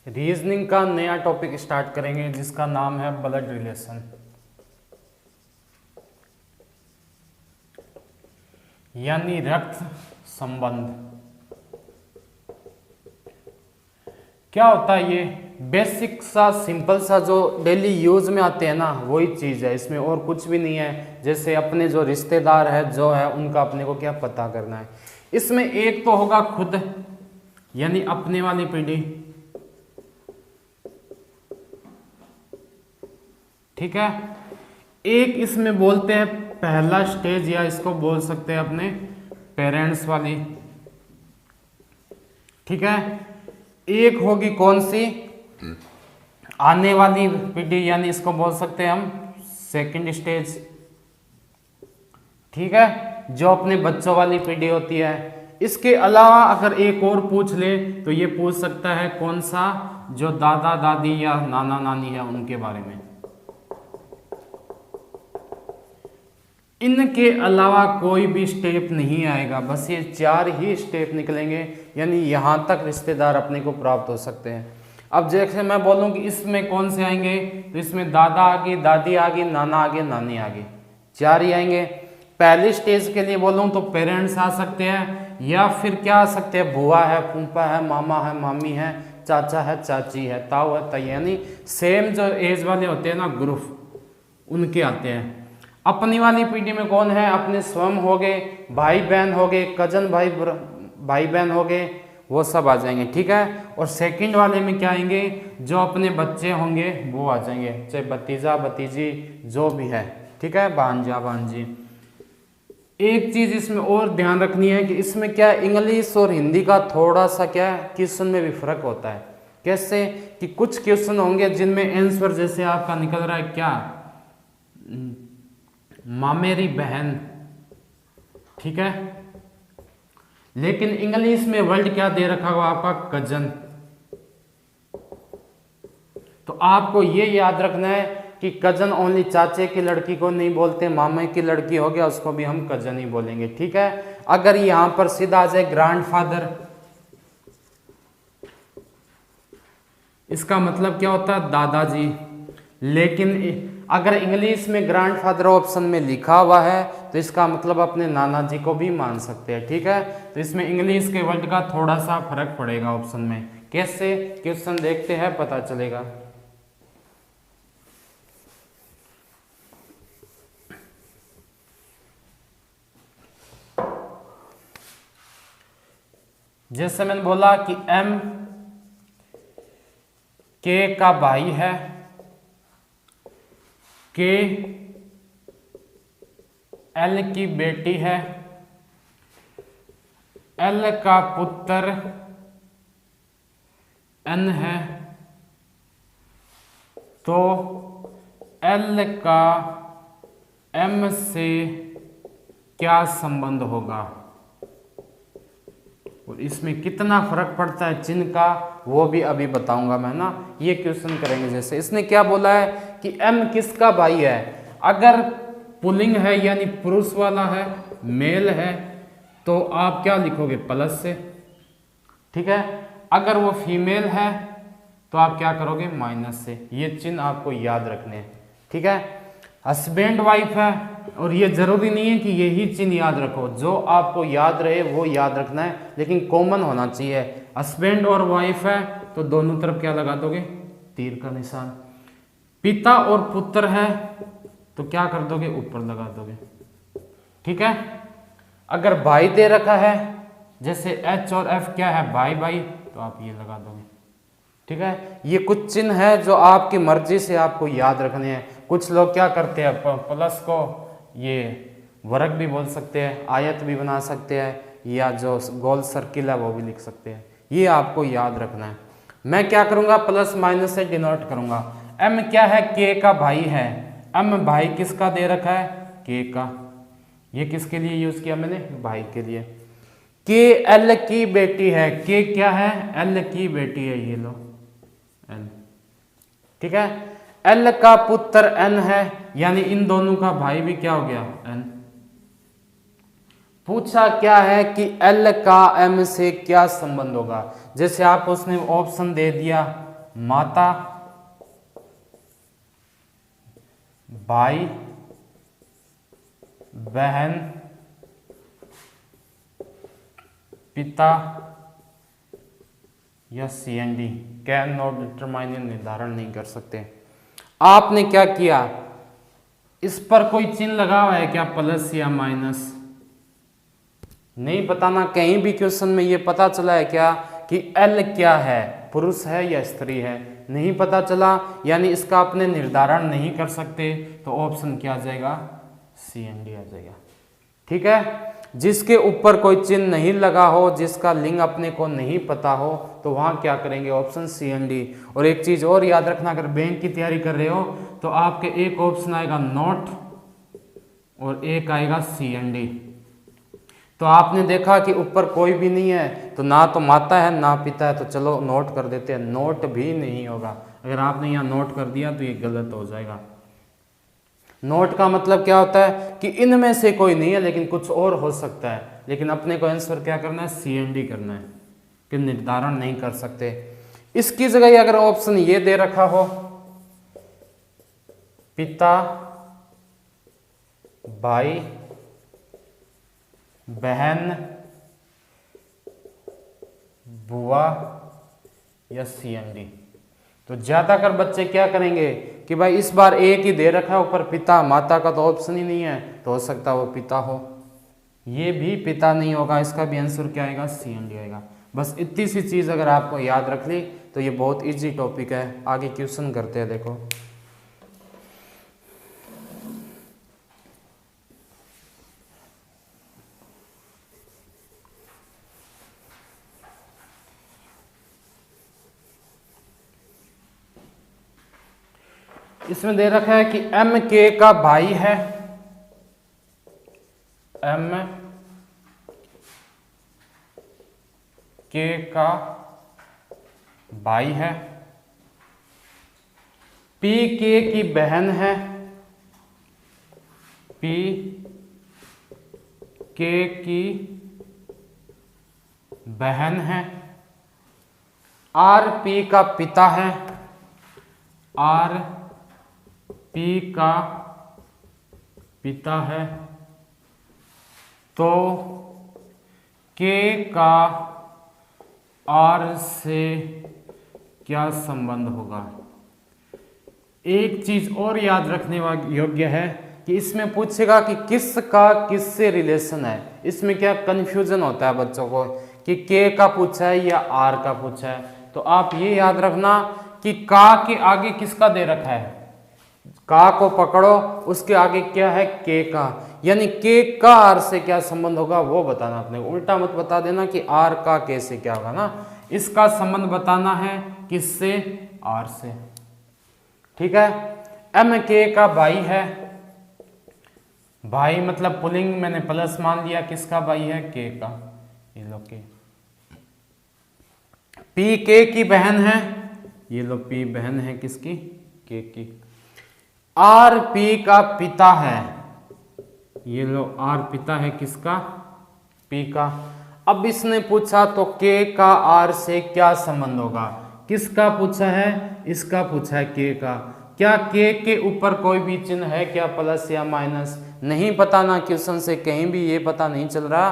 Reasoning का नया topic start करेंगे जिसका नाम है ब्लड रिलेशन, यानी रक्त संबंध। क्या होता है ये? बेसिक सा सिंपल सा जो डेली यूज में आते हैं ना, वही चीज है, इसमें और कुछ भी नहीं है। जैसे अपने जो रिश्तेदार है जो है उनका अपने को क्या पता करना है। इसमें एक तो होगा खुद, यानी अपने वाली पीढ़ी, ठीक है। एक इसमें बोलते हैं पहला स्टेज, या इसको बोल सकते हैं अपने पेरेंट्स वाली, ठीक है। एक होगी कौन सी? आने वाली पीढ़ी, यानी इसको बोल सकते हैं हम सेकंड स्टेज, ठीक है, जो अपने बच्चों वाली पीढ़ी होती है। इसके अलावा अगर एक और पूछ ले तो ये पूछ सकता है कौन सा? जो दादा दादी या नाना नानी है उनके बारे में। इनके अलावा कोई भी स्टेप नहीं आएगा, बस ये चार ही स्टेप निकलेंगे, यानी यहां तक रिश्तेदार अपने को प्राप्त हो सकते हैं। अब जैसे मैं बोलूं कि इसमें कौन से आएंगे, तो इसमें दादा आगे, दादी आगे, नाना आगे, नानी आगे, चार ही आएंगे। पहली स्टेज के लिए बोलूं तो पेरेंट्स आ सकते हैं, या फिर क्या आ सकते हैं? बुआ है, फूफा है, मामा है, मामी है, चाचा है, चाची है, ताऊ है, ताई, यानी सेम जो एज वाले होते हैं ना ग्रुप, उनके आते हैं। अपनी वाली पीढ़ी में कौन है? अपने स्वयं हो गए, भाई बहन हो गए, कजन भाई बहन हो गए, वो सब आ जाएंगे, ठीक है। और सेकंड वाले में क्या आएंगे? जो अपने बच्चे होंगे वो आ जाएंगे, चाहे भतीजा भतीजी जो भी है, ठीक है, भांजा भांजी। एक चीज इसमें और ध्यान रखनी है कि इसमें क्या इंग्लिश और हिंदी का थोड़ा सा क्या क्वेश्चन में भी फर्क होता है। कैसे? कि कुछ क्वेश्चन होंगे जिनमें आंसर जैसे आपका निकल रहा है क्या, मामेरी बहन, ठीक है, लेकिन इंग्लिश में वर्ड क्या दे रखा हुआ आपका? कजन। तो आपको ये याद रखना है कि कजन ओनली चाचे की लड़की को नहीं बोलते, मामे की लड़की हो गया उसको भी हम कजन ही बोलेंगे, ठीक है। अगर यहां पर सीधा आ जाए ग्रैंडफादर, इसका मतलब क्या होता है? दादाजी। लेकिन अगर इंग्लिश में ग्रैंडफादर ऑप्शन में लिखा हुआ है तो इसका मतलब अपने नाना जी को भी मान सकते हैं, ठीक है। तो इसमें इंग्लिश के वर्ड का थोड़ा सा फर्क पड़ेगा ऑप्शन में। कैसे? क्वेश्चन देखते हैं पता चलेगा। जैसे मैंने बोला कि एम के का भाई है, के एल की बेटी है, एल का पुत्र एन है, तो एल का एम से क्या संबंध होगा? और इसमें कितना फर्क पड़ता है चिन्ह का वो भी अभी बताऊंगा मैं ना। ये क्वेश्चन करेंगे, जैसे इसने क्या बोला है कि एम किसका भाई है। अगर पुल्लिंग है यानी पुरुष वाला है, मेल है, तो आप क्या लिखोगे? प्लस से, ठीक है। अगर वो फीमेल है तो आप क्या करोगे? माइनस से। ये चिन्ह आपको याद रखने हैं, ठीक है। हस्बैंड वाइफ है, और ये जरूरी नहीं है कि यही चिन्ह याद रखो, जो आपको याद रहे वो याद रखना है, लेकिन कॉमन होना चाहिए। हस्बैंड और वाइफ है तो दोनों तरफ क्या लगा दोगे? तीर का निशान। पिता और पुत्र है तो क्या कर दोगे? ऊपर लगा दोगे, ठीक है। अगर भाई दे रखा है, जैसे एच और एफ क्या है? भाई भाई, तो आप ये लगा दोगे, ठीक है। ये कुछ चिन्ह है जो आपकी मर्जी से आपको याद रखने हैं। कुछ लोग क्या करते हैं, प्लस को ये वर्ग भी बोल सकते हैं, आयत भी बना सकते हैं, या जो गोल सर्किल है वो भी लिख सकते हैं। ये आपको याद रखना है। मैं क्या करूंगा? प्लस माइनस से डिनोट करूंगा। एम क्या है? के का भाई है। एम भाई किसका दे रखा है? के का। ये किसके लिए यूज किया मैंने? भाई के लिए। के एल की बेटी है। के क्या है? एल की बेटी है, ये लो एल, ठीक है। एल का पुत्र एन है, यानी इन दोनों का भाई भी क्या हो गया? एन। पूछा क्या है कि एल का एम से क्या संबंध होगा। जैसे आप उसने ऑप्शन दे दिया माता, भाई, बहन, पिता या CND। कैन नॉट डिटरमाइन, निर्धारण नहीं कर सकते। आपने क्या किया, इस पर कोई चिन्ह लगा हुआ है क्या, प्लस या माइनस, नहीं बताना। कहीं भी क्वेश्चन में ये पता चला है क्या कि L क्या है, पुरुष है या स्त्री है, नहीं पता चला, यानी इसका आपने निर्धारण नहीं कर सकते, तो ऑप्शन क्या आ जाएगा, CND आ जाएगा। ठीक है, जिसके ऊपर कोई चिन्ह नहीं लगा हो, जिसका लिंग अपने को नहीं पता हो, तो वहां क्या करेंगे, ऑप्शन CND। और एक चीज और याद रखना, अगर बैंक की तैयारी कर रहे हो तो आपके एक ऑप्शन आएगा नोट और एक आएगा CND। तो आपने देखा कि ऊपर कोई भी नहीं है, तो ना तो माता है ना पिता है, तो चलो नोट कर देते हैं, नोट भी नहीं होगा। अगर आपने यहाँ नोट कर दिया तो ये गलत हो जाएगा। नोट का मतलब क्या होता है कि इनमें से कोई नहीं है, लेकिन कुछ और हो सकता है, लेकिन अपने को आंसर क्या करना है, CND करना है, कि निर्धारण नहीं कर सकते। इसकी जगह अगर ऑप्शन ये दे रखा हो, पिता, भाई, बहन, बुआ या CND, तो ज्यादातर बच्चे क्या करेंगे कि भाई इस बार एक ही दे रखा है ऊपर पिता, माता का तो ऑप्शन ही नहीं है, तो हो सकता है वो पिता हो। ये भी पिता नहीं होगा, इसका भी आंसर क्या आएगा, CND आएगा। बस इतनी सी चीज अगर आपको याद रख ली तो ये बहुत इजी टॉपिक है। आगे क्वेश्चन करते हैं, देखो। इसमें दे रखा है कि MK का भाई है, MK का भाई है, PK की बहन है, PK की बहन है, RP का पिता है, RP का पिता है, तो K का R से क्या संबंध होगा। एक चीज और याद रखने योग्य है कि इसमें पूछेगा कि किसका किससे रिलेशन है। इसमें क्या कंफ्यूजन होता है बच्चों को कि K का पूछा है या R का पूछा है, तो आप ये याद रखना कि का के आगे किसका दे रखा है, का को पकड़ो, उसके आगे क्या है, K का, यानी K का R से क्या संबंध होगा वो बताना अपने। उल्टा मत बता देना कि R का K से क्या होगा ना, इसका संबंध बताना है किससे, R से। ठीक है, MK का भाई है, भाई मतलब पुलिंग, मैंने प्लस मान लिया, किसका भाई है, K का, ये लो K। PK की बहन है, ये लो P बहन है किसकी, K की। RP का पिता है, ये लो R पिता है किसका, P का। अब इसने पूछा तो K का R से क्या संबंध होगा, किसका पूछा है, इसका पूछा है K का। क्या K के ऊपर कोई भी चिन्ह है क्या, प्लस या माइनस, नहीं पता ना, क्वेश्चन से कहीं भी ये पता नहीं चल रहा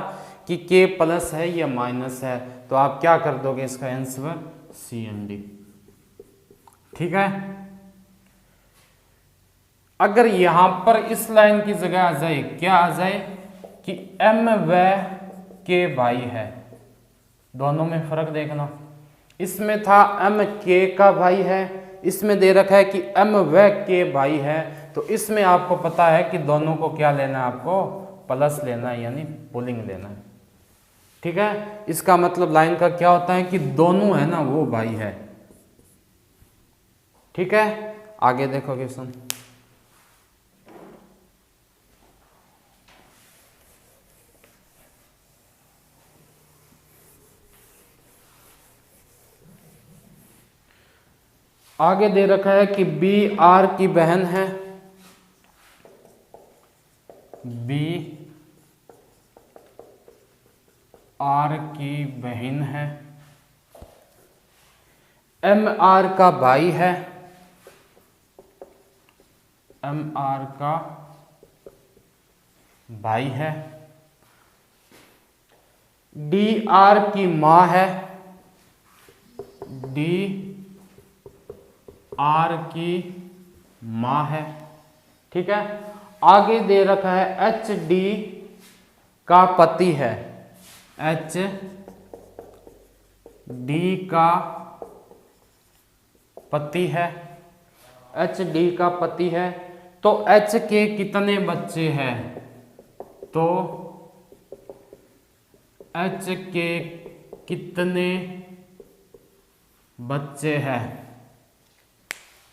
कि K प्लस है या माइनस है, तो आप क्या कर दोगे, इसका आंसर CND। ठीक है, अगर यहां पर इस लाइन की जगह आ जाए, क्या आ जाए कि M व K भाई है, दोनों में फर्क देखना। इसमें था MK का भाई है, इसमें दे रखा है कि M व K भाई है, तो इसमें आपको पता है कि दोनों को क्या लेना है, आपको प्लस लेना है, यानी पुलिंग लेना है। ठीक है, इसका मतलब लाइन का क्या होता है कि दोनों है ना वो भाई है। ठीक है, आगे देखो क्वेश्चन। आगे दे रखा है कि B R की बहन है, B R की बहन है, एम आर का भाई है, एम आर का भाई है, डी आर की मां है, डी आर की मां है। ठीक है, आगे दे रखा है एच डी का पति है, एच डी का पति है, एच डी का पति है। तो एच के कितने बच्चे हैं? तो एच के कितने बच्चे हैं?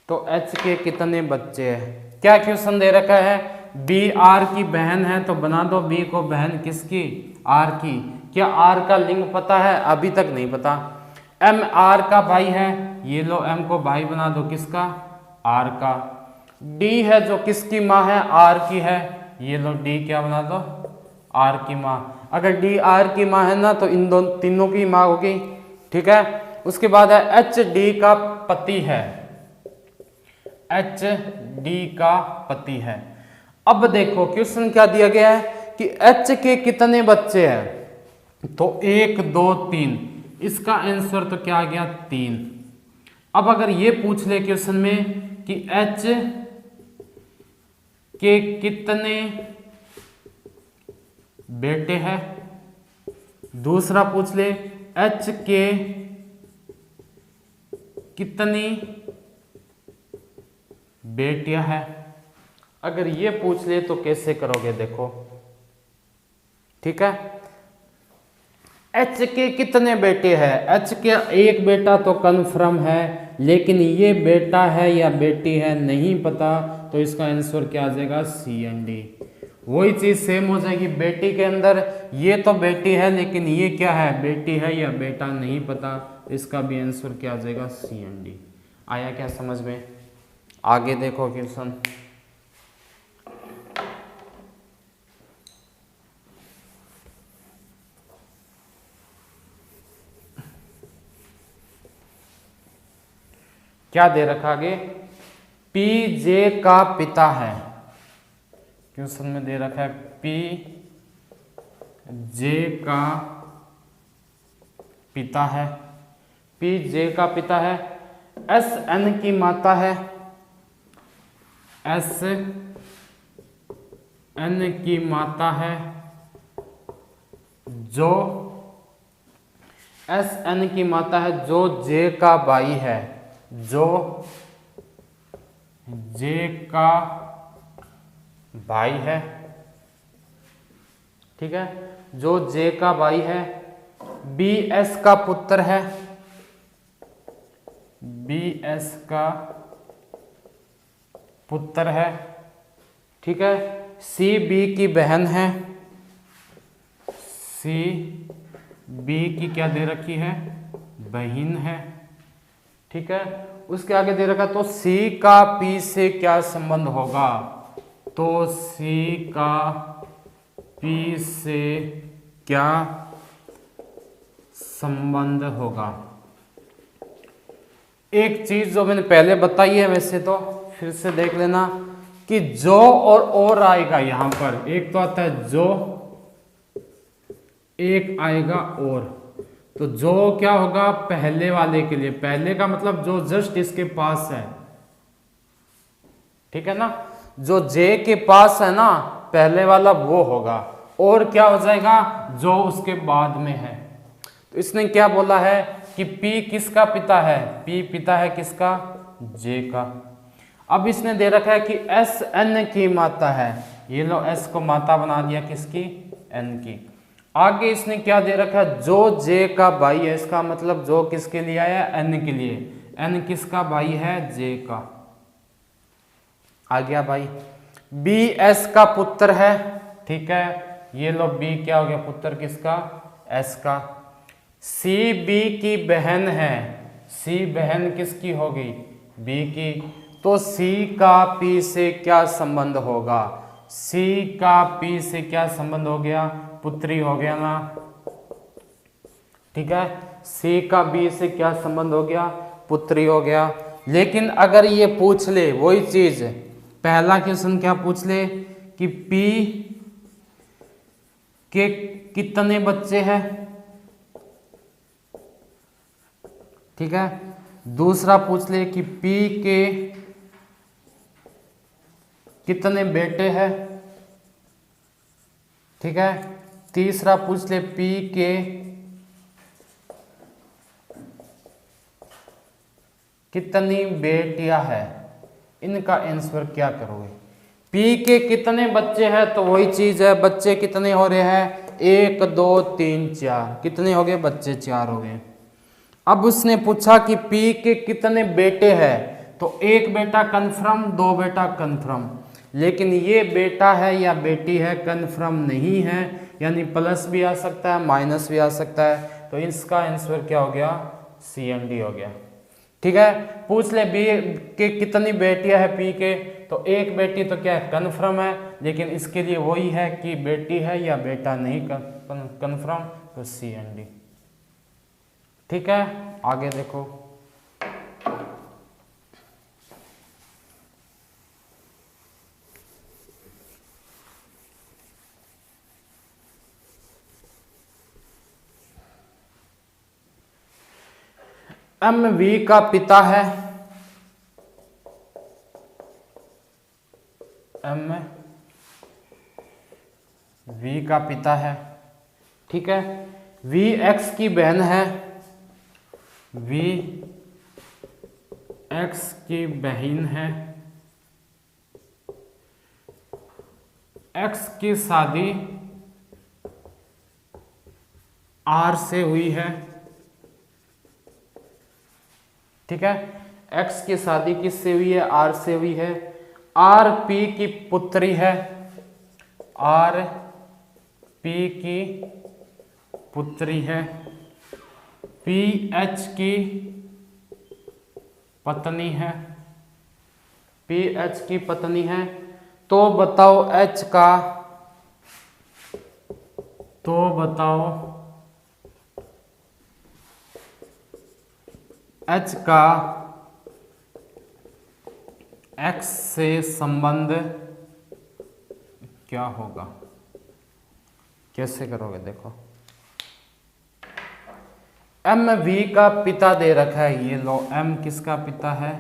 तो एच के कितने बच्चे हैं? क्या क्वेश्चन दे रखा है? बी आर की बहन है, तो बना दो बी को बहन किसकी? आर की। क्या आर का लिंग पता है? अभी तक नहीं पता। एम आर का भाई है, ये लो एम को भाई बना दो किसका? आर का। डी है जो किसकी माँ है? आर की है, ये लो डी क्या बना दो? आर की माँ। अगर डी आर की माँ है ना तो इन दोनों तीनों की माँ होगी। ठीक है, उसके बाद है एच डी का पति है, एच डी का पति है। अब देखो क्वेश्चन क्या दिया गया है कि एच के कितने बच्चे हैं? तो 1 2 3, इसका आंसर तो क्या आ गया? 3। अब अगर ये पूछ ले क्वेश्चन में कि एच के कितने बेटे हैं, दूसरा पूछ ले एच के कितनी बेटियां हैं। अगर ये पूछ ले तो कैसे करोगे देखो। ठीक है, एच के कितने बेटे हैं? एच के एक बेटा तो कन्फर्म है, लेकिन ये बेटा है या बेटी है नहीं पता, तो इसका आंसर क्या आ जाएगा? सी एंड डी। वही चीज सेम हो जाएगी बेटी के अंदर, ये तो बेटी है लेकिन ये क्या है? बेटी है या बेटा नहीं पता, इसका भी आंसर क्या आ जाएगा? सी एंड डी। आया क्या समझ में? आगे देखो क्वेश्चन। क्या दे रखा आगे? पी जे का पिता है, क्वेश्चन में दे रखा है पी जे का पिता है, पी जे का पिता है, एस एन की माता है, एस एन की माता है, जो एस एन की माता है, जो जे का भाई है, जो जे का भाई है। ठीक है, जो जे का भाई है, बी एस का पुत्र है, बी एस का पुत्र है। ठीक है, सी बी की बहन है, सी बी की क्या दे रखी है? बहन है। ठीक है, उसके आगे दे रखा तो सी का पी से क्या संबंध होगा? तो सी का पी से क्या संबंध होगा? एक चीज जो मैंने पहले बताई है, वैसे तो फिर से देख लेना कि जो और आएगा यहां पर। एक तो आता है जो, एक आएगा और। तो जो क्या होगा? पहले वाले के लिए, पहले का मतलब जो जस्ट इसके पास है। ठीक है ना, जो जे के पास है ना पहले वाला, वो होगा। और क्या हो जाएगा? जो उसके बाद में है। तो इसने क्या बोला है कि P किसका पिता है? P पिता है किसका? J का। अब इसने दे रखा है कि एस एन की माता है, ये लो एस को माता बना दिया किसकी? एन की। आगे इसने क्या दे रखा है? जो J का भाई है, इसका मतलब जो किसके लिए आया? N के लिए। N किसका भाई है? J का। आ गया भाई। B S का पुत्र है। ठीक है, ये लो B क्या हो गया? पुत्र किसका? S का। C B की बहन है, C बहन किसकी होगी? B की। तो C का P से क्या संबंध होगा? C का P से क्या संबंध हो गया? पुत्री हो गया ना। ठीक है, C का B से क्या संबंध हो गया? पुत्री हो गया। लेकिन अगर ये पूछ ले वही चीज, पहला क्वेश्चन क्या पूछ ले कि P के कितने बच्चे हैं, ठीक है। दूसरा पूछ ले कि P के कितने बेटे हैं, ठीक है। तीसरा पूछ ले P के कितनी बेटियां हैं, इनका आंसर क्या करोगे। P के कितने बच्चे हैं तो वही चीज है, बच्चे कितने हो रहे हैं 1 2 3 4, कितने हो गए बच्चे 4 हो गए। अब उसने पूछा कि P के कितने बेटे हैं, तो एक बेटा कन्फर्म, 2 बेटा कन्फर्म, लेकिन ये बेटा है या बेटी है कन्फर्म नहीं है, यानी प्लस भी आ सकता है माइनस भी आ सकता है। तो इसका आंसर क्या हो गया, CND हो गया, ठीक है। पूछ ले B के कितनी बेटियां है P के, तो एक बेटी तो क्या है कन्फर्म है, लेकिन इसके लिए वही है कि बेटी है या बेटा नहीं कन्फर्म, तो CND, ठीक है। आगे देखो, MV का पिता है, MV का पिता है, ठीक है। VX की बहन है, VX की बहन है, X की शादी R से हुई है, ठीक है। X की शादी किससे हुई है, R से हुई है। R P की पुत्री है, R P की पुत्री है। P H की पत्नी है, P H की पत्नी है। तो बताओ H का, तो बताओ H का X से संबंध क्या होगा, कैसे करोगे देखो। MV का पिता दे रखा है, ये लो M किसका पिता है,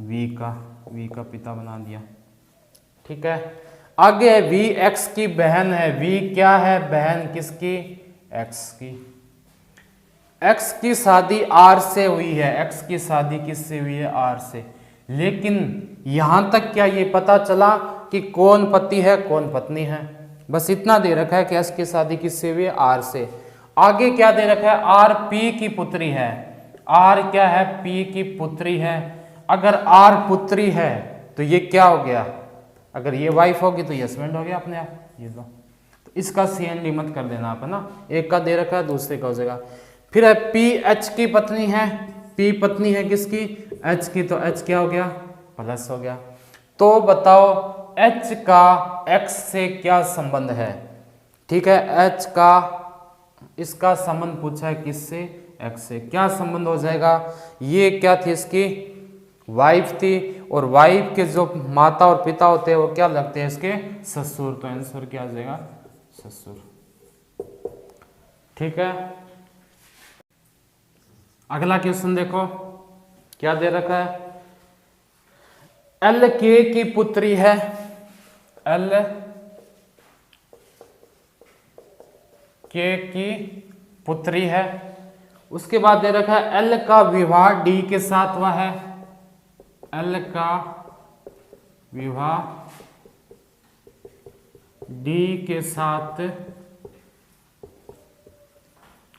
V का पिता बना दिया, ठीक है। आगे VX की बहन है, V क्या है बहन किसकी, X की। X की शादी R से हुई है, X की शादी किससे हुई है, R से। लेकिन यहां तक क्या ये पता चला कि कौन पति है कौन पत्नी है, बस इतना दे रखा है कि X की शादी किससे हुई है, R से। आगे क्या दे रखा है, R P की पुत्री है, R क्या है P की पुत्री है। अगर R पुत्री है तो ये क्या हो गया, अगर ये वाइफ होगी तो ये हस्बैंड हो गया अपने आप, ये दो। तो इसका CND मत कर देना आप, है ना, एक का दे रखा है दूसरे का हो जाएगा। फिर है P H की पत्नी है, P पत्नी है किसकी, H की, तो H क्या हो गया प्लस हो गया। तो बताओ H का X से क्या संबंध है, ठीक है। H का इसका संबंध पूछा है किससे, X से। क्या संबंध हो जाएगा, ये क्या थी इसकी वाइफ थी, और वाइफ के जो माता और पिता होते हैं वो क्या लगते हैं इसके ससुर, तो आंसर क्या आ जाएगा ससुर, ठीक है। अगला क्वेश्चन देखो क्या दे रखा है, LK की पुत्री है, LK की पुत्री है। उसके बाद दे रखा है L का विवाह D के साथ हुआ है, L का विवाह D के साथ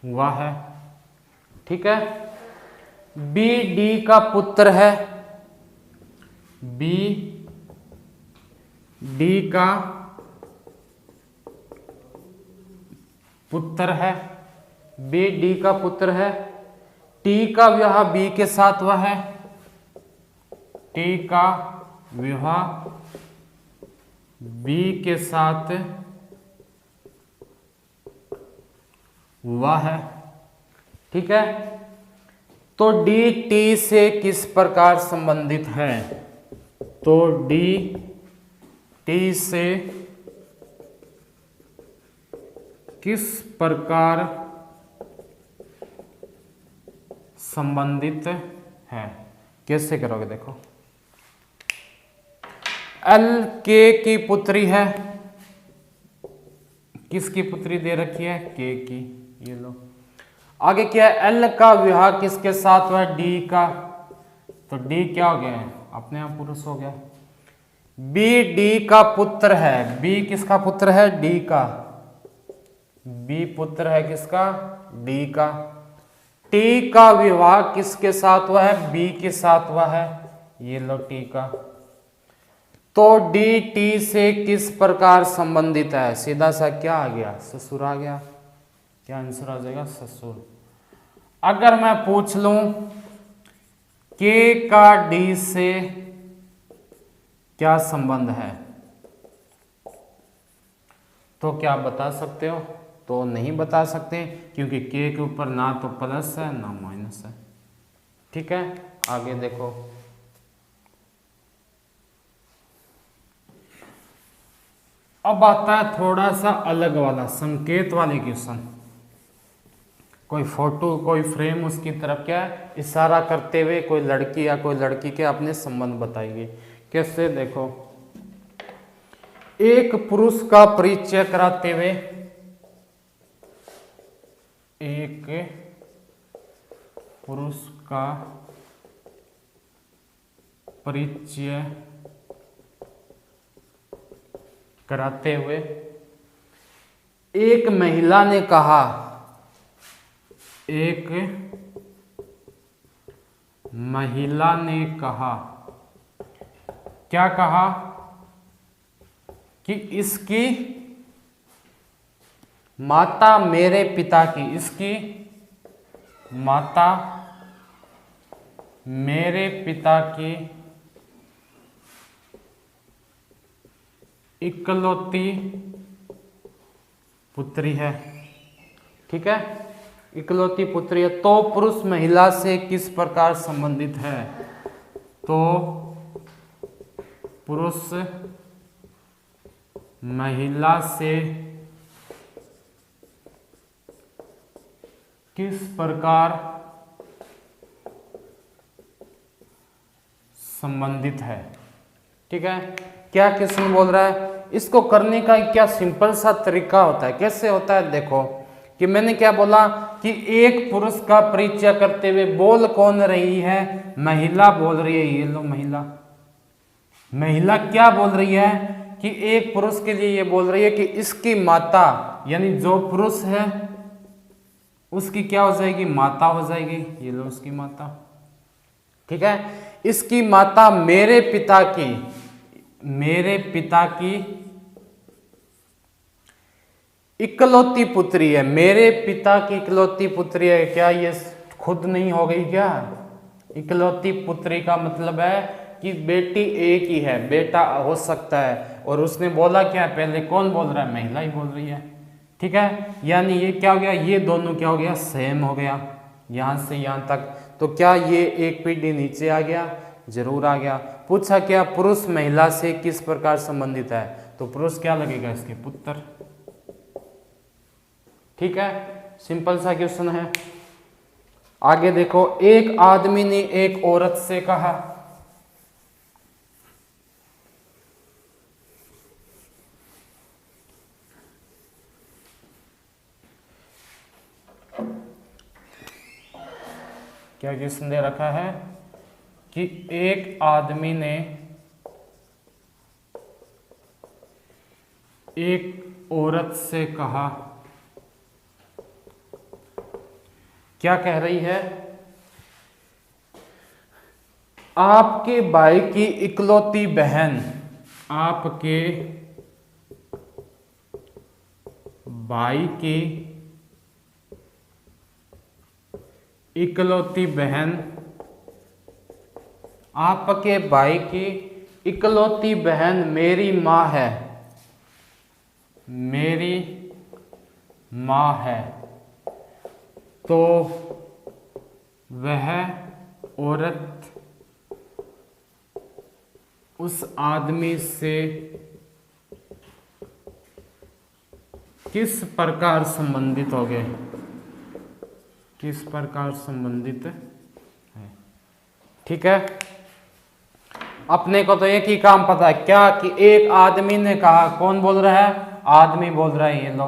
हुआ है, ठीक है। B D का पुत्र है, B D का पुत्र है, B D का पुत्र है। T का विवाह B के साथ हुआ है, T का विवाह B के साथ हुआ है, ठीक है। तो डी टी से किस प्रकार संबंधित है? तो डी टी से किस प्रकार संबंधित है? कैसे करोगे? देखो, एल के की पुत्री है। किसकी पुत्री दे रखी है? के की। ये लो। आगे क्या है? एल का विवाह किसके साथ हुआ? डी का। तो डी क्या हो गया? अपने आप पुरुष हो गया। बी डी का पुत्र है। बी किसका पुत्र है? डी का। बी पुत्र है किसका? डी का। टी का विवाह किसके साथ हुआ है? बी के साथ हुआ है। ये लो टी का। तो डी टी से किस प्रकार संबंधित है? सीधा सा क्या आ गया? ससुर आ गया। क्या आंसर आ जाएगा? ससुर। अगर मैं पूछ लूं के का डी से क्या संबंध है, तो क्या आप बता सकते हो? तो नहीं बता सकते, क्योंकि के ऊपर ना तो प्लस है ना माइनस है। ठीक है, आगे देखो। अब आता है थोड़ा सा अलग वाला संकेत वाले क्वेश्चन। कोई फोटो, कोई फ्रेम, उसकी तरफ क्या है इशारा करते हुए कोई लड़की या कोई लड़की के अपने संबंध बताएंगे। कैसे? देखो, एक पुरुष का परिचय कराते हुए, एक पुरुष का परिचय कराते हुए एक महिला ने कहा, एक महिला ने कहा, क्या कहा? कि इसकी माता मेरे पिता की, इसकी माता मेरे पिता की इकलौती पुत्री है। ठीक है, इकलौती पुत्री है। तो पुरुष महिला से किस प्रकार संबंधित है? तो पुरुष महिला से किस प्रकार संबंधित है? ठीक है, क्या क्वेश्चन बोल रहा है? इसको करने का क्या सिंपल सा तरीका होता है। कैसे होता है? देखो कि मैंने क्या बोला कि एक पुरुष का परिचय करते हुए बोल कौन रही है? महिला बोल रही है। ये लो महिला। महिला क्या बोल रही है कि एक पुरुष के लिए ये बोल रही है कि इसकी माता, यानी जो पुरुष है उसकी क्या हो जाएगी? माता हो जाएगी। ये लो उसकी माता। ठीक है, इसकी माता मेरे पिता की इकलौती पुत्री है। मेरे पिता की इकलौती पुत्री है। क्या ये खुद नहीं हो गई क्या? इकलौती पुत्री का मतलब है कि बेटी एक ही है, बेटा हो सकता है। और उसने बोला क्या? पहले कौन बोल रहा है? महिला ही बोल रही है। ठीक है, यानी ये क्या हो गया? ये दोनों क्या हो गया? सेम हो गया, यहां से यहां तक। तो क्या ये एक पीढ़ी नीचे आ गया? जरूर आ गया। पूछा क्या? पुरुष महिला से किस प्रकार संबंधित है? तो पुरुष क्या लगेगा? इसके पुत्र। ठीक है, सिंपल सा क्वेश्चन है। आगे देखो, एक आदमी ने एक औरत से कहा, क्या क्वेश्चन दे रखा है कि एक आदमी ने एक औरत से कहा। क्या कह रही है? आपके भाई की इकलौती बहन, आपके भाई की इकलौती बहन, आपके भाई की इकलौती बहन मेरी माँ है, मेरी माँ है। तो वह औरत उस आदमी से किस प्रकार संबंधित हो गए, किस प्रकार संबंधित है। ठीक है, अपने को तो एक ही काम पता है क्या, कि एक आदमी ने कहा, कौन बोल रहा है, आदमी बोल रहा है। ये लो,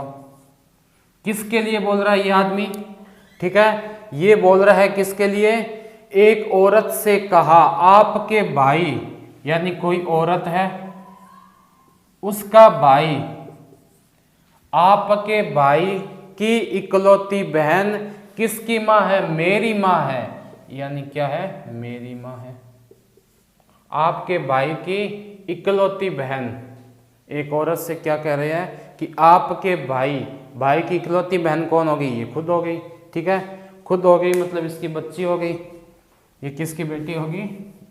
किसके लिए बोल रहा है ये आदमी, ठीक है, ये बोल रहा है किसके लिए, एक औरत से कहा आपके भाई, यानी कोई औरत है, उसका भाई, आपके भाई की इकलौती बहन किसकी माँ है, मेरी माँ है, यानी क्या है, मेरी माँ है। आपके भाई की इकलौती बहन, एक औरत से क्या कह रहे हैं कि आपके भाई, भाई की इकलौती बहन कौन हो गई, ये खुद हो गई। ठीक है, खुद हो गई मतलब इसकी बच्ची हो गई, ये किसकी बेटी होगी,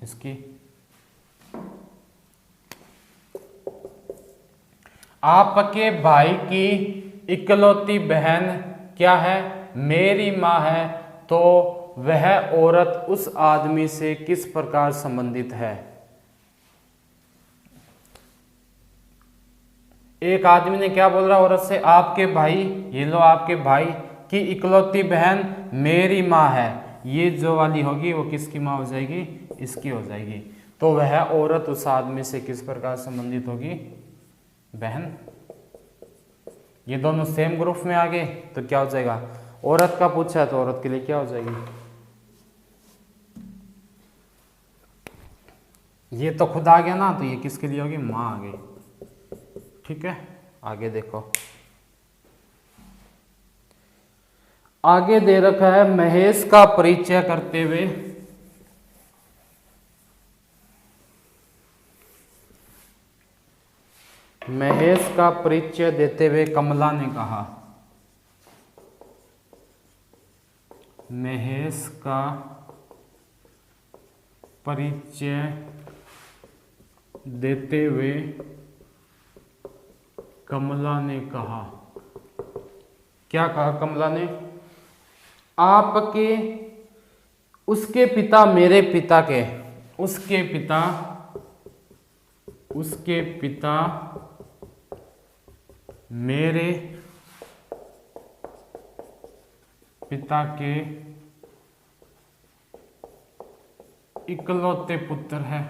इसकी। आपके भाई की इकलौती बहन क्या है, मेरी माँ है, तो वह औरत उस आदमी से किस प्रकार संबंधित है। एक आदमी ने क्या बोल रहा औरत से, आपके भाई, ये लो आपके भाई की इकलौती बहन मेरी माँ है, ये जो वाली होगी वो किसकी माँ हो जाएगी, इसकी हो जाएगी। तो वह औरत उस आदमी से किस प्रकार संबंधित होगी, बहन। ये दोनों सेम ग्रुप में आ गए तो क्या हो जाएगा, औरत का पूछा है तो औरत के लिए क्या हो जाएगी, ये तो खुद आ गया ना, तो ये किसके लिए होगी, माँ आ गई। ठीक है, आगे देखो, आगे दे रखा है महेश का परिचय करते हुए महेश का परिचय देते हुए कमला ने कहा, महेश का परिचय देते हुए कमला ने कहा, क्या कहा कमला ने, आपके, उसके पिता मेरे पिता के, उसके पिता मेरे पिता के इकलौते पुत्र है।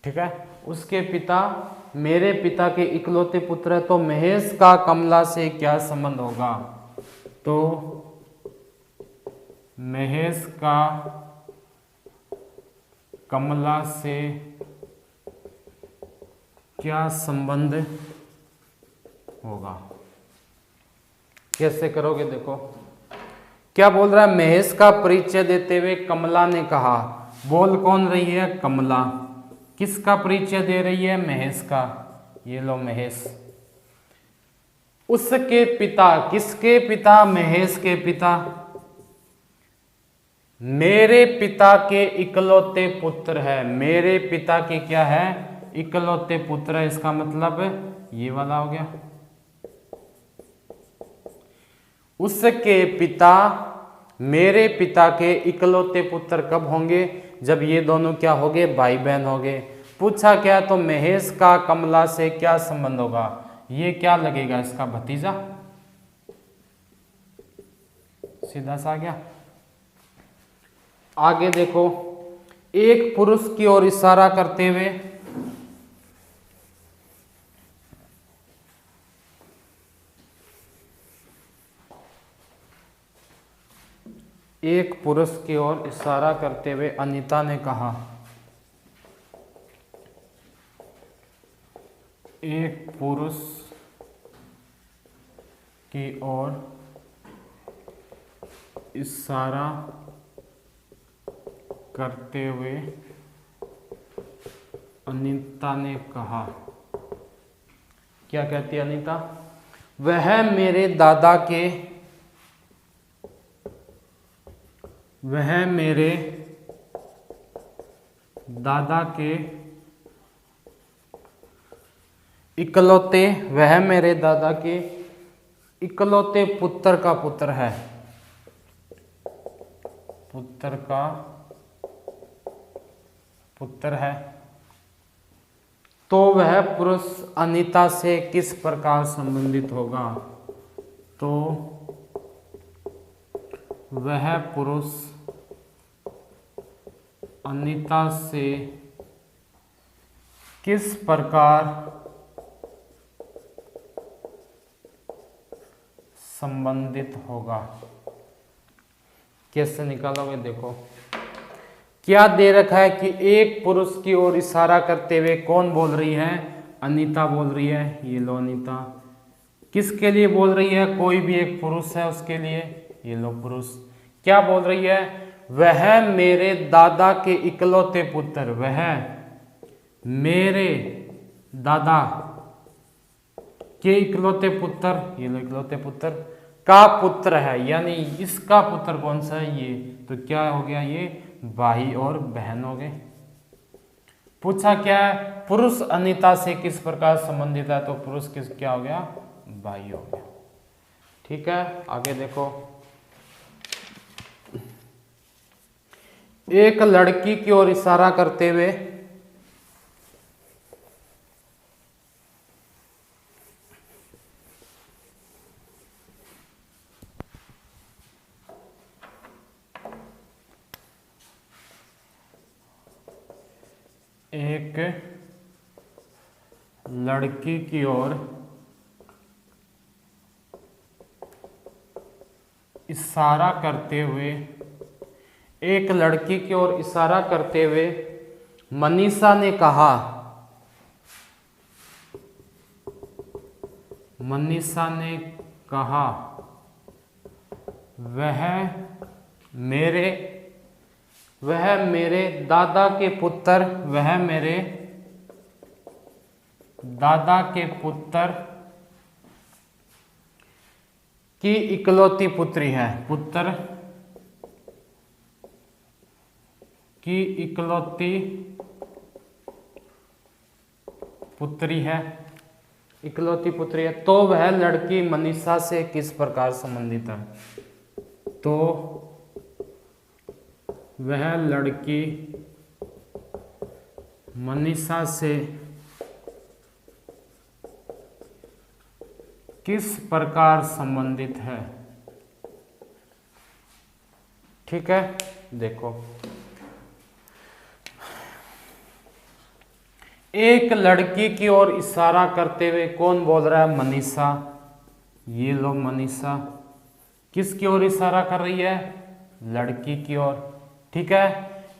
ठीक है, उसके पिता मेरे पिता के इकलौते पुत्र है, तो महेश का कमला से क्या संबंध होगा, तो महेश का कमला से क्या संबंध होगा। कैसे करोगे, देखो क्या बोल रहा है, महेश का परिचय देते हुए कमला ने कहा, बोल कौन रही है, कमला, किसका परिचय दे रही है, महेश का, ये लो महेश। उसके पिता, किसके पिता, महेश के पिता, मेरे पिता के इकलौते पुत्र है, मेरे पिता के क्या है, इकलौते पुत्र है, इसका मतलब ये वाला हो गया। उसके पिता मेरे पिता के इकलौते पुत्र कब होंगे, जब ये दोनों क्या होंगे, भाई बहन होंगे। पूछा क्या, तो महेश का कमला से क्या संबंध होगा, ये क्या लगेगा, इसका भतीजा, सीधा सा आ गया। आगे देखो, एक पुरुष की ओर इशारा करते हुए एक पुरुष की ओर इशारा करते हुए अनीता ने कहा, एक पुरुष की ओर इशारा करते हुए अनीता ने कहा, क्या कहती है अनीता, वह मेरे दादा के, वह मेरे दादा के इकलौते, वह मेरे दादा के इकलौते पुत्र का पुत्र है। पुत्र का पुत्र है, तो वह पुरुष अनीता से किस प्रकार संबंधित होगा? तो वह पुरुष अनीता से किस प्रकार संबंधित होगा? कैसे निकालोगे? देखो क्या दे रखा है कि एक पुरुष की ओर इशारा करते हुए कौन बोल रही है? अनीता बोल रही है। ये लो अनीता। किसके लिए बोल रही है? कोई भी एक पुरुष है उसके लिए। ये लो पुरुष। क्या बोल रही है? वह मेरे दादा के इकलौते पुत्र, वह मेरे दादा के इकलौते पुत्र, ये लो इकलौते पुत्र का पुत्र है, यानी इसका पुत्र कौन सा है? ये। तो क्या हो गया? ये भाई और बहन हो गए। पूछा क्या है? पुरुष अनीता से किस प्रकार संबंधित है? तो पुरुष किस क्या हो गया? भाई हो गया। ठीक है, आगे देखो। एक लड़की की ओर इशारा करते हुए एक लड़की की ओर इशारा करते हुए, एक लड़की की ओर इशारा करते हुए मनीषा ने कहा, मनीषा ने कहा वह मेरे दादा के पुत्र, वह मेरे दादा के पुत्र की इकलौती पुत्री है, पुत्र की इकलौती पुत्री है, इकलौती पुत्री है। तो वह लड़की मनीषा से किस प्रकार संबंधित है? तो वह लड़की मनीषा से किस प्रकार संबंधित है? ठीक है, देखो एक लड़की की ओर इशारा करते हुए कौन बोल रहा है? मनीषा। ये लो मनीषा किसकी ओर इशारा कर रही है? लड़की की ओर। ठीक है,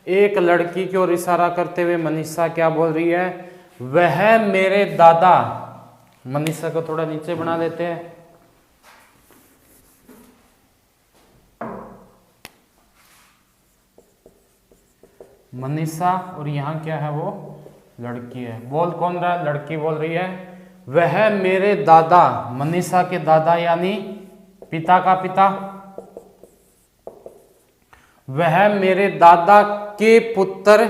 एक लड़की की ओर इशारा करते हुए मनीषा क्या बोल रही है? वह मेरे दादा, मनीषा को थोड़ा नीचे बना देते हैं, मनीषा, और यहाँ क्या है? वो लड़की है। बोल कौन रहा है? लड़की बोल रही है वह मेरे दादा, मनीषा के दादा यानी पिता का पिता, वह मेरे दादा के पुत्र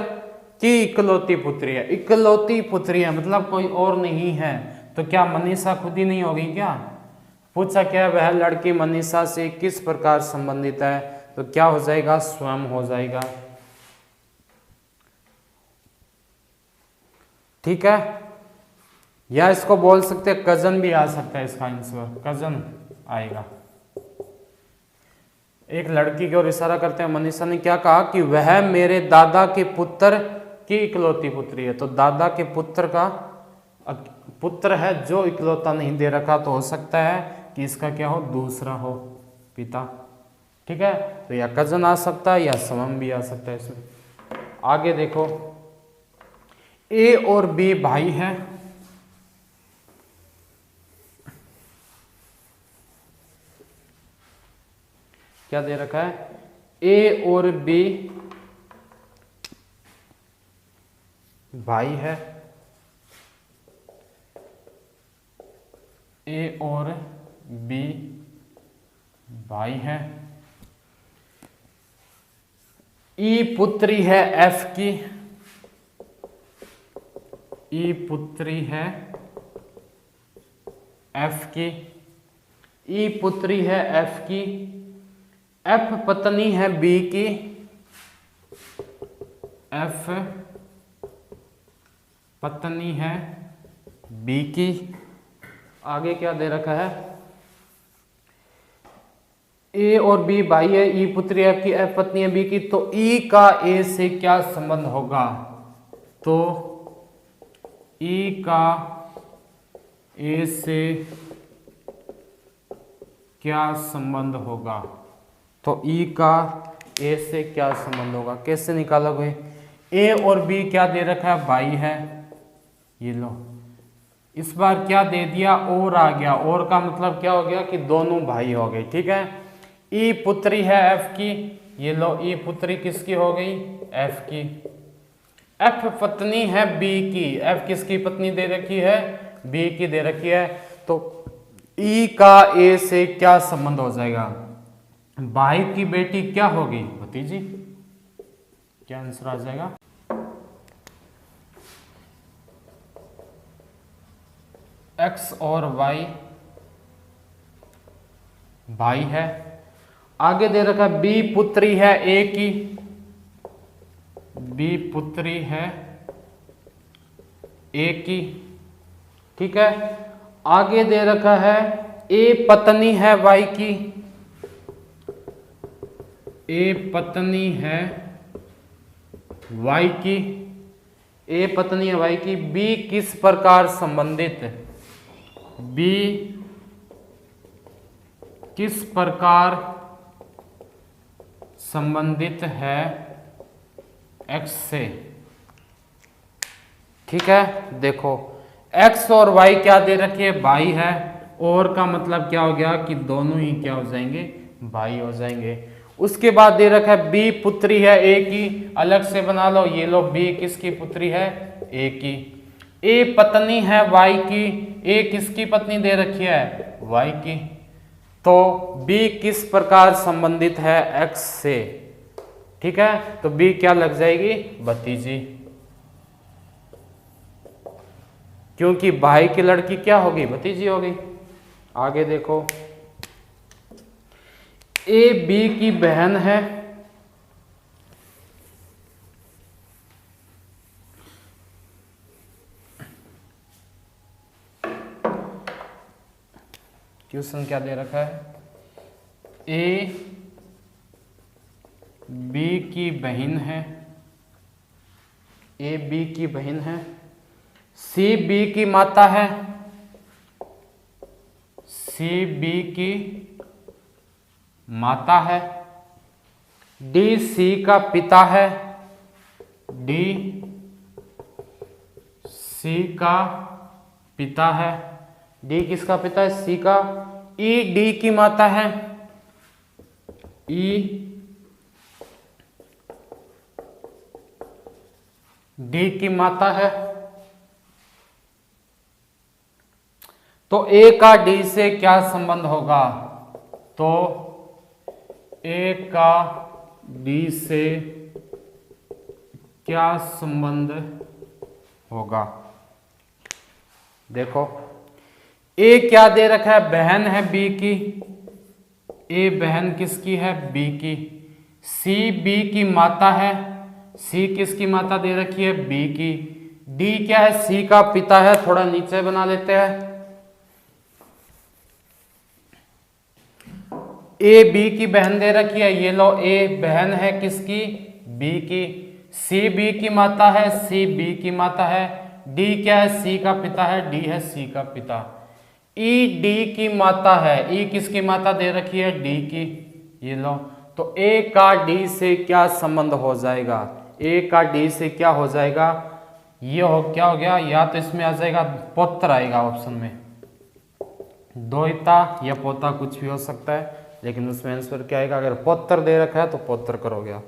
की इकलौती पुत्री है। इकलौती पुत्री है मतलब कोई और नहीं है, तो क्या मनीषा खुद ही नहीं होगी क्या? पूछा क्या? वह लड़की मनीषा से किस प्रकार संबंधित है? तो क्या हो जाएगा? स्वयं हो जाएगा। ठीक है, या इसको बोल सकते हैं कजन भी आ सकता है, इसका आंसर कजन आएगा। एक लड़की की ओर इशारा करते हैं मनीषा ने क्या कहा कि वह मेरे दादा के पुत्र की इकलौती पुत्री है। तो दादा के पुत्र का पुत्र है जो इकलौता नहीं दे रखा, तो हो सकता है कि इसका क्या हो? दूसरा हो, पिता। ठीक है, तो या कजन आ सकता है या स्वयं भी आ सकता है इसमें। आगे देखो, ए और बी भाई है, क्या दे रखा है? ए और बी भाई है, ए और बी भाई है। ई पुत्री है एफ की, ई पुत्री है एफ की, ई पुत्री है एफ की, एफ पत्नी है बी की, एफ पत्नी है बी की। आगे क्या दे रखा है, ए और बी भाई है, ई पुत्री एफ की, एफ पत्नी है बी की, तो ई का ए से क्या संबंध होगा, तो ई का ए से क्या संबंध होगा, तो ई का ए से क्या संबंध होगा, कैसे निकालोगे। ए और बी क्या दे रखा है, भाई है, ये लो, इस बार क्या दे दिया, और आ गया, और का मतलब क्या हो गया कि दोनों भाई हो गए, ठीक है। ई पुत्री है एफ की, ये लो, ई पुत्री किसकी हो गई, एफ की। एफ पत्नी है बी की, एफ किसकी पत्नी दे रखी है, बी की दे रखी है, तो ई का ए से क्या संबंध हो जाएगा, भाई की बेटी क्या होगी, भतीजी। क्या आंसर आ जाएगा, एक्स और वाई भाई है। आगे दे रखा है बी पुत्री है ए की, बी पुत्री है ए की, ठीक है। आगे दे रखा है ए पत्नी है वाई की, ए पत्नी है वाई की, ए पत्नी है वाई की। बी किस प्रकार संबंधित, बी किस प्रकार संबंधित है एक्स से, ठीक है। देखो एक्स और वाई क्या दे रखी है, भाई है, और का मतलब क्या हो गया कि दोनों ही क्या हो जाएंगे, भाई हो जाएंगे। उसके बाद दे रखा है बी पुत्री है ए की, अलग से बना लो, ये लो, बी किसकी पुत्री है, ए की। ए पत्नी है वाई की, ए किसकी पत्नी दे रखी है, वाई की, तो बी किस प्रकार संबंधित है एक्स से, ठीक है। तो बी क्या लग जाएगी, भतीजी, क्योंकि भाई की लड़की क्या होगी, भतीजी होगी। आगे देखो, ए बी की बहन है, क्वेश्चन क्या दे रखा है, ए बी की बहन है, ए बी की बहन है, सी बी की माता है, सी बी की माता है, डी सी का पिता है, डी सी का पिता है, डी किसका पिता है, सी का। ई डी की माता है, ई डी की माता है, तो ए का डी से क्या संबंध होगा, तो ए का डी से क्या संबंध होगा। देखो ए क्या दे रखा है, बहन है बी की, ए बहन किसकी है, बी की। सी बी की माता है, सी किसकी माता दे रखी है, बी की। डी क्या है, सी का पिता है, थोड़ा नीचे बना लेते हैं। ए बी की बहन दे रखी है, ये लो, ए बहन है किसकी, बी की। सी बी की माता है, सी बी की माता है। डी क्या है, सी का पिता है, डी है सी का पिता। ई डी की माता है, ई किसकी माता दे रखी है, डी की, ये लो। तो ए का डी से क्या संबंध हो जाएगा, ए का डी से क्या हो जाएगा, ये हो क्या हो गया, या तो इसमें आ जाएगा पौत्र आएगा ऑप्शन में, दोहिता या पोता कुछ भी हो सकता है, लेकिन उसमें आंसर क्या आएगा, अगर पौत्र दे रखा है तो पौत्र करोगे।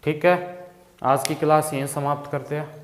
ठीक है, आज की क्लास यहीं समाप्त करते हैं।